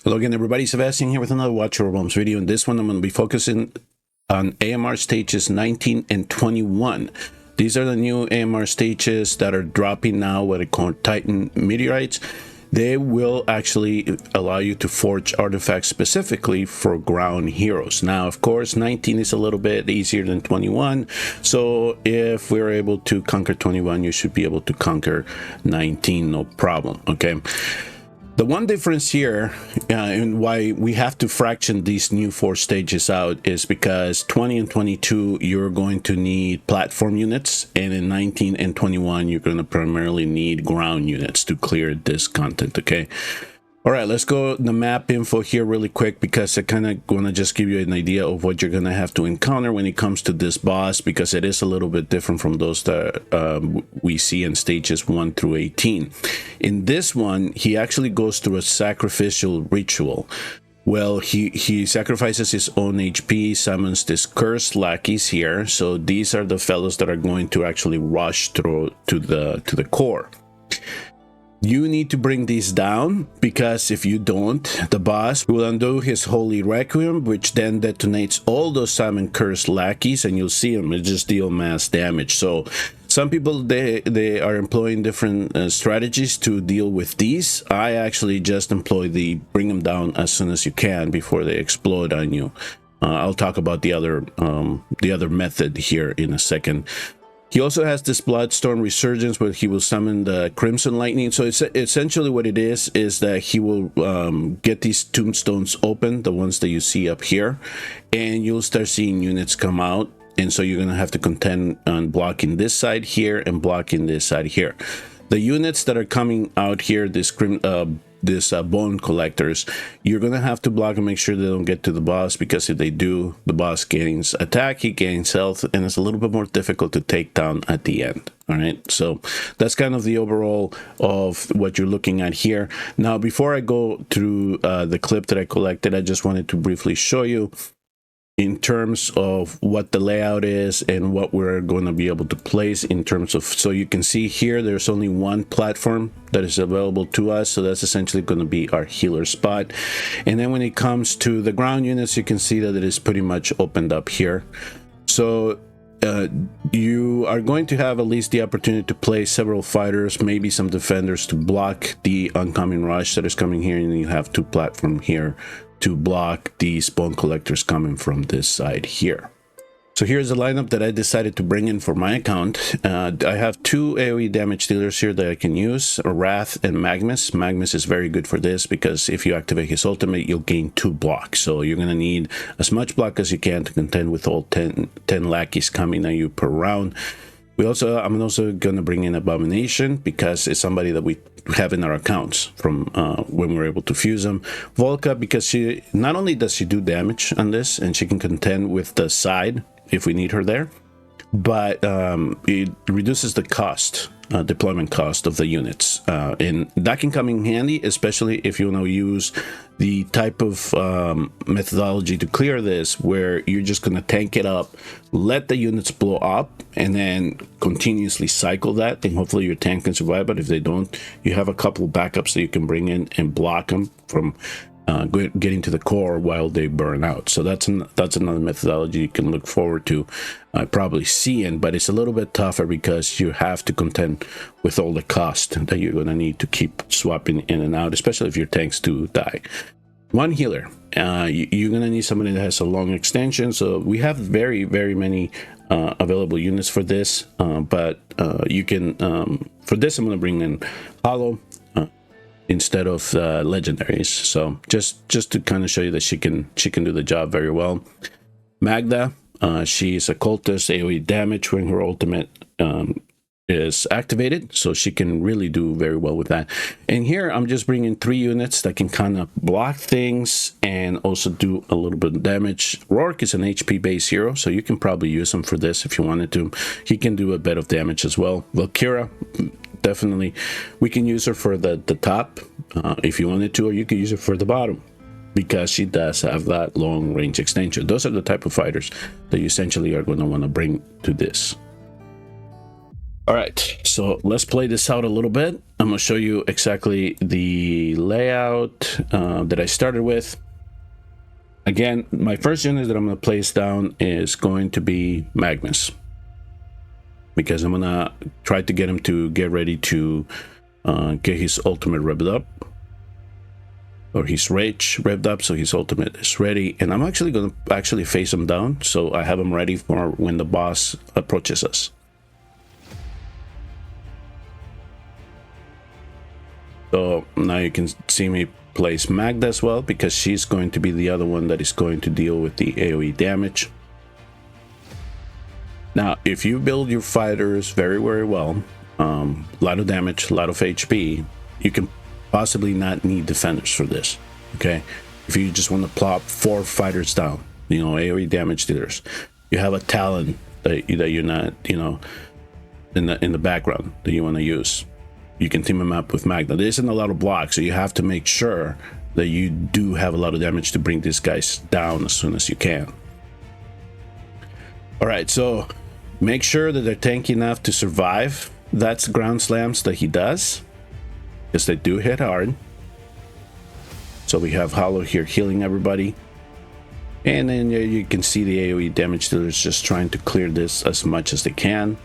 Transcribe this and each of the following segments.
Hello again, everybody. Sebastian here with another Watch Your Realms video. In this one, I'm going to be focusing on AMR stages 19 and 21. These are the new AMR stages that are dropping now with the Titan meteorites. They will actually allow you to forge artifacts specifically for ground heroes. Now, of course, 19 is a little bit easier than 21. So if we're able to conquer 21, you should be able to conquer 19, no problem. Okay. The one difference here and why we have to fraction these new 4 stages out is because 20 and 22 you're going to need platform units, and in 19 and 21 you're going to primarily need ground units to clear this content. Okay, all right, let's go the map info here really quick, because I kind of want to just give you an idea of what you're going to have to encounter when it comes to this boss, because it is a little bit different from those that we see in stages 1 through 18. In this one, he actually goes through a sacrificial ritual. Well, he sacrifices his own HP, summons this cursed lackeys here. So these are the fellows that are going to actually rush through to the core. You need to bring these down, because if you don't, the boss will undo his holy requiem, which then detonates all those summon cursed lackeys, and you'll see them. It just deal mass damage. So some people, they are employing different strategies to deal with these. I actually just employ the bring them down as soon as you can before they explode on you. I'll talk about the other method here in a second. He also has this Bloodstorm Resurgence, where he will summon the Crimson Lightning. So it's essentially what it is that he will get these tombstones open, the ones that you see up here, and you'll start seeing units come out. And so you're going to have to contend on blocking this side here and blocking this side here. The units that are coming out here, this bone collectors, you're gonna have to block and make sure they don't get to the boss, because if they do, the boss gains attack, he gains health, and it's a little bit more difficult to take down at the end. All right, so that's kind of the overall of what you're looking at here. Now, before I go through the clip that I collected, I just wanted to briefly show you in terms of what the layout is and what we're going to be able to place in terms of, so you can see here there's only one platform that is available to us, so that's essentially going to be our healer spot. And then when it comes to the ground units, you can see that it is pretty much opened up here. So you are going to have at least the opportunity to place several fighters, maybe some defenders, to block the oncoming rush that is coming here, and you have 2 platforms here to block these bone collectors coming from this side here. So here's the lineup that I decided to bring in for my account. I have 2 AoE damage dealers here that I can use, Wrath and Magnus. Magnus is very good for this, because if you activate his ultimate, you'll gain 2 blocks. So you're going to need as much block as you can to contend with all 10 lackeys coming at you per round. I'm also going to bring in Abomination, because it's somebody that we have in our accounts from when we're able to fuse them. Volca, because she not only does she do damage on this, and she can contend with the side if we need her there, but it reduces the cost, deployment cost of the units, and that can come in handy, especially if you want to use the type of methodology to clear this, where you're just going to tank it up, let the units blow up, and then continuously cycle that, and hopefully your tank can survive. But if they don't, you have a couple of backups that you can bring in and block them from getting to the core while they burn out. So that's another methodology you can look forward to probably seeing, but it's a little bit tougher because you have to contend with all the cost that you're going to need to keep swapping in and out, especially if your tanks do die. One healer, you're going to need somebody that has a long extension. So we have very many available units for this, but you can for this I'm going to bring in Hollow instead of legendaries. So just to kind of show you that she can do the job very well. Magda, she's a cultist, AoE damage when her ultimate is activated, so she can really do very well with that. And here I'm just bringing 3 units that can kind of block things and also do a little bit of damage. Rourke is an HP based hero, so you can probably use him for this if you wanted to. He can do a bit of damage as well. Valkyra, definitely we can use her for the top if you wanted to, or you could use her for the bottom, because she does have that long range extension. Those are the type of fighters that you essentially are going to want to bring to this. All right, so let's play this out a little bit. I'm gonna show you exactly the layout that I started with. Again, my first unit that I'm gonna place down is going to be Magnus, because I'm gonna try to get him to get ready to get his ultimate revved up, or his rage revved up, so his ultimate is ready. And I'm actually gonna face him down, so I have him ready for when the boss approaches us. So now you can see me place Magda as well, because she's going to be the other one that is going to deal with the AoE damage. Now, if you build your fighters very, very well, a lot of damage, a lot of HP, you can possibly not need defenders for this, okay? If you just want to plop 4 fighters down, you know, AoE damage dealers, you have a talent that you're not, you know, in the background that you want to use. You can team them up with Magda. There isn't a lot of blocks, so you have to make sure that you do have a lot of damage to bring these guys down as soon as you can. All right, so make sure that they're tanky enough to survive that's ground slams that he does, because they do hit hard. So we have Hollow here healing everybody, and then you can see the AoE damage dealers just trying to clear this as much as they can.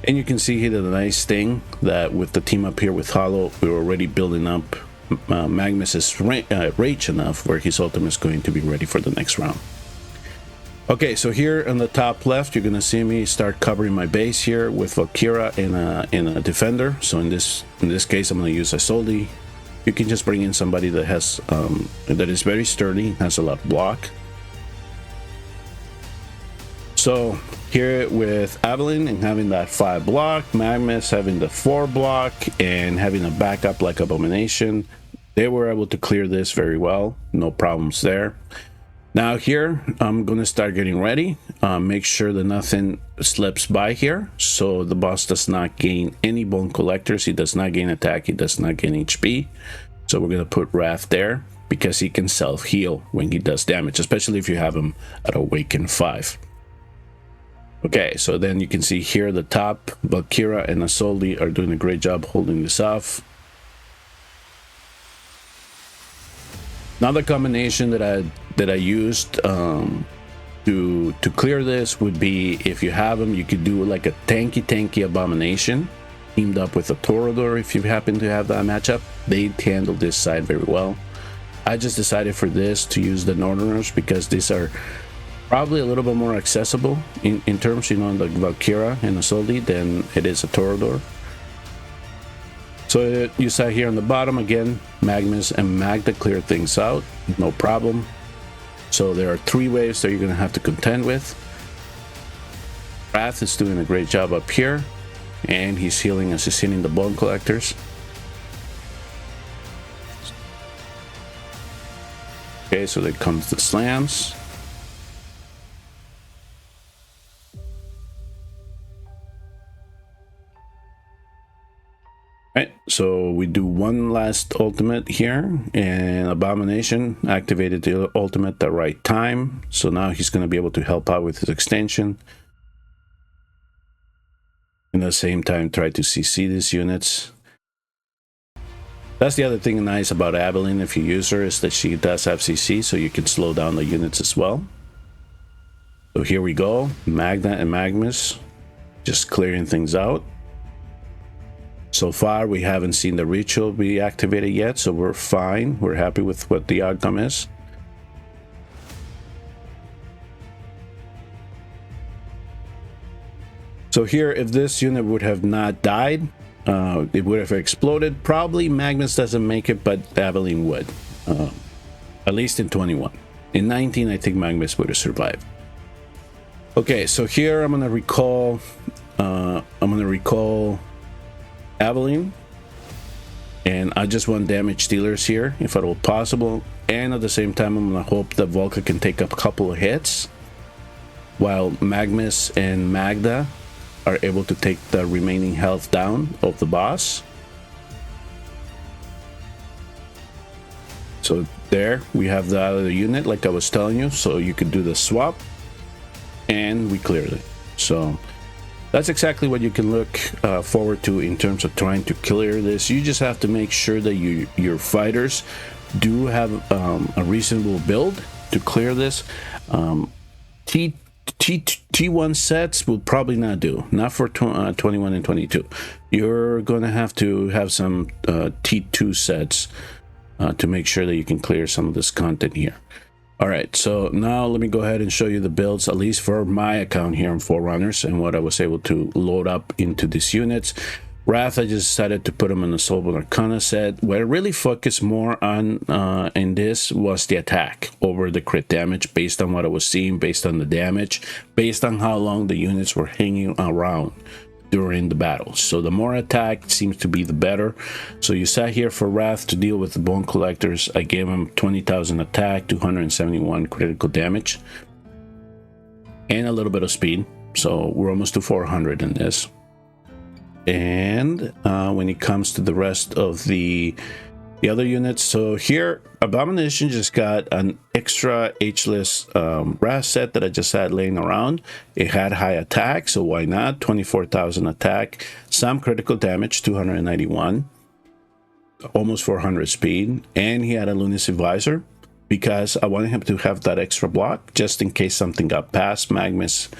And you can see here the nice thing that with the team up here with Hollow, we're already building up Magnus's rage enough where his ultimate is going to be ready for the next round. Okay, so here on the top left, you're gonna see me start covering my base here with Valkyra and a defender. So in this case, I'm gonna use a Isolde. You can just bring in somebody that has that is very sturdy, has a lot of block. So here with Evelyn and having that 5 block, Magnus having the 4 block, and having a backup like Abomination, they were able to clear this very well. No problems there. Now here, I'm going to start getting ready. Make sure that nothing slips by here, so the boss does not gain any bone collectors. He does not gain attack. He does not gain HP. So we're going to put Wrath there, because he can self-heal when he does damage, especially if you have him at Awaken 5. Okay, so then you can see here the top, Valkyra and Isolde are doing a great job holding this off. Another combination that I used to clear this would be, if you have them, you could do like a tanky Abomination teamed up with a Toreador. If you happen to have that matchup, they handle this side very well. I just decided for this to use the Northerners, because these are probably a little bit more accessible in terms, you know, like Valkyra and Isolde than it is a Toreador. So you saw here on the bottom again, Magnus and Magda clear things out, no problem. So there are 3 waves that you're going to have to contend with. Wrath is doing a great job up here, and he's healing as he's hitting the bone collectors. Okay, so there comes the slams. Right, so we do one last ultimate here, and Abomination activated the ultimate at the right time. So now he's going to be able to help out with his extension. And at the same time, try to CC these units. That's the other thing nice about Evelyn, if you use her, is that she does have CC, so you can slow down the units as well. So here we go, Magda and Magnus just clearing things out. So far, we haven't seen the ritual be activated yet, so we're fine. We're happy with what the outcome is. So here, if this unit would have not died, it would have exploded. Probably Magnus doesn't make it, but Evelyn would. At least in 21. In 19, I think Magnus would have survived. Okay, so here I'm gonna recall Evelyn, and I just want damage dealers here if at all possible, and at the same time I'm gonna hope that Volka can take up a couple of hits while Magnus and Magda are able to take the remaining health down of the boss. So there we have the other unit, like I was telling you, so you could do the swap and we cleared it. So that's exactly what you can look forward to in terms of trying to clear this. You just have to make sure that your fighters do have a reasonable build to clear this. T1 sets will probably not do, not for 21 and 22. You're going to have some T2 sets to make sure that you can clear some of this content here. All right, so now let me go ahead and show you the builds, at least for my account here in Forerunners, and what I was able to load up into these units. Wrath, I just decided to put them in the Soulbound Arcana set. What I really focused more on in this was the attack over the crit damage, based on what I was seeing, based on the damage, based on how long the units were hanging around during the battle. So the more attack seems to be the better. So you sat here for Wrath to deal with the Bone Collectors. I gave him 20,000 attack, 271 critical damage, and a little bit of speed. So we're almost to 400 in this. And when it comes to the rest of the other units, so here Abomination just got an extra H-less Wrath set that I just had laying around. It had high attack, so why not? 24,000 attack, some critical damage, 291, almost 400 speed, and he had a Lunacy Visor because I wanted him to have that extra block just in case something got past Magnus.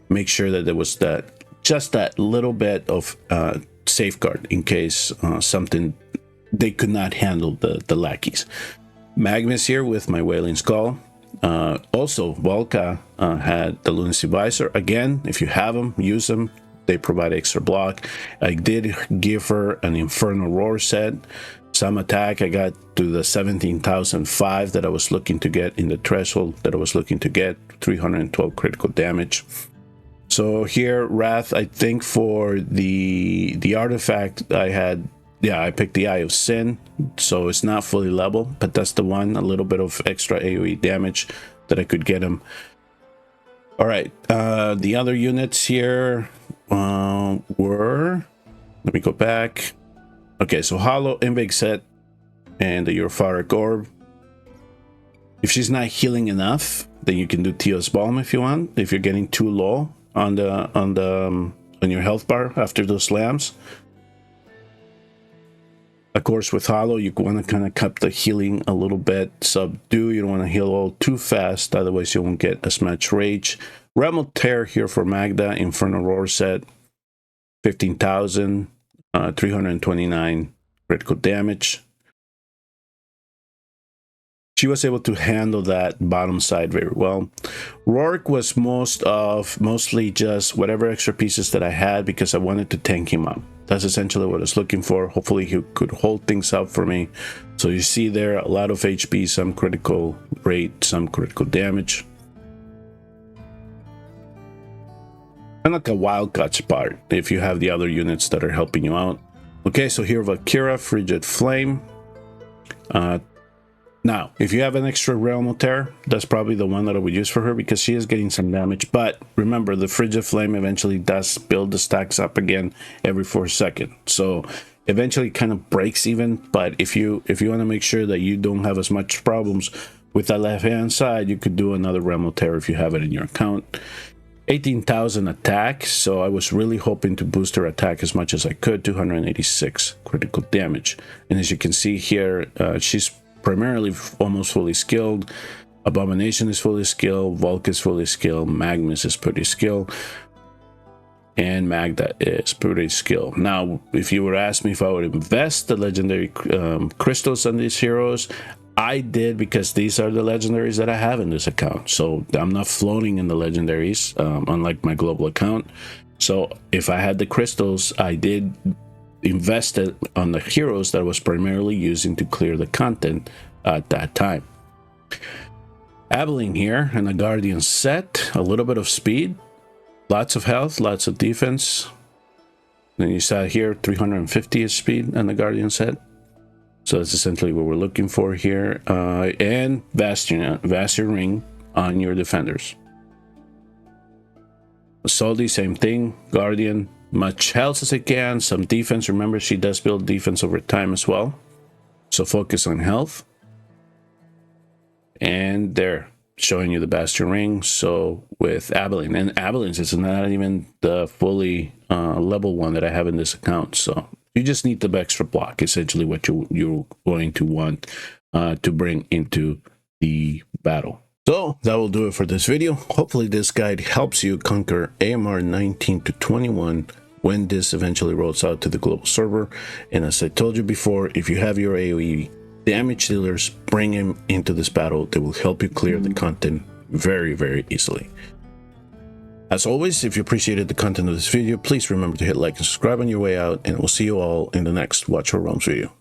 Make sure that there was just that little bit of safeguard in case something they could not handle the lackeys. Magnus here with my Wailing Skull. Also, Volca had the Lunacy Visor. Again, if you have them, use them. They provide extra block. I did give her an Infernal Roar set. Some attack. I got to the 17,005 that I was looking to get in the threshold that I was looking to get. 312 critical damage. So here, Wrath, I think for the artifact I had, yeah, I picked the Eye of Sin, so it's not fully level, but that's the one, a little bit of extra AoE damage that I could get him. All right, the other units here were, let me go back. Okay, so Hollow, Invig set, and the Euphoric Orb. If she's not healing enough, then you can do Teos Balm if you want, if you're getting too low on your health bar after those slams. Of course, with Hollow, you want to kind of cut the healing a little bit. Subdue, you don't want to heal all too fast, otherwise you won't get as much rage. Realm of Terror here for Magda, Infernal Roar set, 15,000, 329 critical damage. She was able to handle that bottom side very well. Rourke was mostly just whatever extra pieces that I had because I wanted to tank him up. That's essentially what I was looking for. Hopefully he could hold things up for me. So you see there a lot of HP, some critical rate, some critical damage. And like a wildcat part if you have the other units that are helping you out. Okay, so here Valkyra, Frigid Flame. Now, if you have an extra Realm of Terror, that's probably the one that I would use for her because she is getting some damage. But remember, the Frigid Flame eventually does build the stacks up again every 4 seconds. So eventually it kind of breaks even. But if you want to make sure that you don't have as much problems with that left-hand side, you could do another Realm of Terror if you have it in your account. 18,000 attack. So I was really hoping to boost her attack as much as I could. 286 critical damage. And as you can see here, she's primarily almost fully skilled. Abomination is fully skilled. Volk is fully skilled. Magnus is pretty skilled. And Magda is pretty skilled. Now, if you were to ask me if I would invest the legendary crystals on these heroes, I did because these are the legendaries that I have in this account. So I'm not floating in the legendaries, unlike my global account. So if I had the crystals, I did invested on the heroes that I was primarily using to clear the content at that time. Abilene here and the Guardian set, a little bit of speed, lots of health, lots of defense. Then you saw here 350 is speed on the Guardian set. So that's essentially what we're looking for here. And Bastion Ring on your defenders. Soldi, same thing. Guardian, much health as it can, some defense. Remember, she does build defense over time as well. So focus on health. And there, showing you the Bastion ring. So with Abilene, and Abilene's is not even the fully level one that I have in this account. So you just need the extra block, essentially what you're going to want to bring into the battle. So that will do it for this video. Hopefully this guide helps you conquer AMR 19 to 21 when this eventually rolls out to the global server. And as I told you before, if you have your AoE damage dealers, bring him into this battle. They will help you clear the content very, very easily. As always, if you appreciated the content of this video, please remember to hit like and subscribe on your way out, and we'll see you all in the next Watch Our Realms video.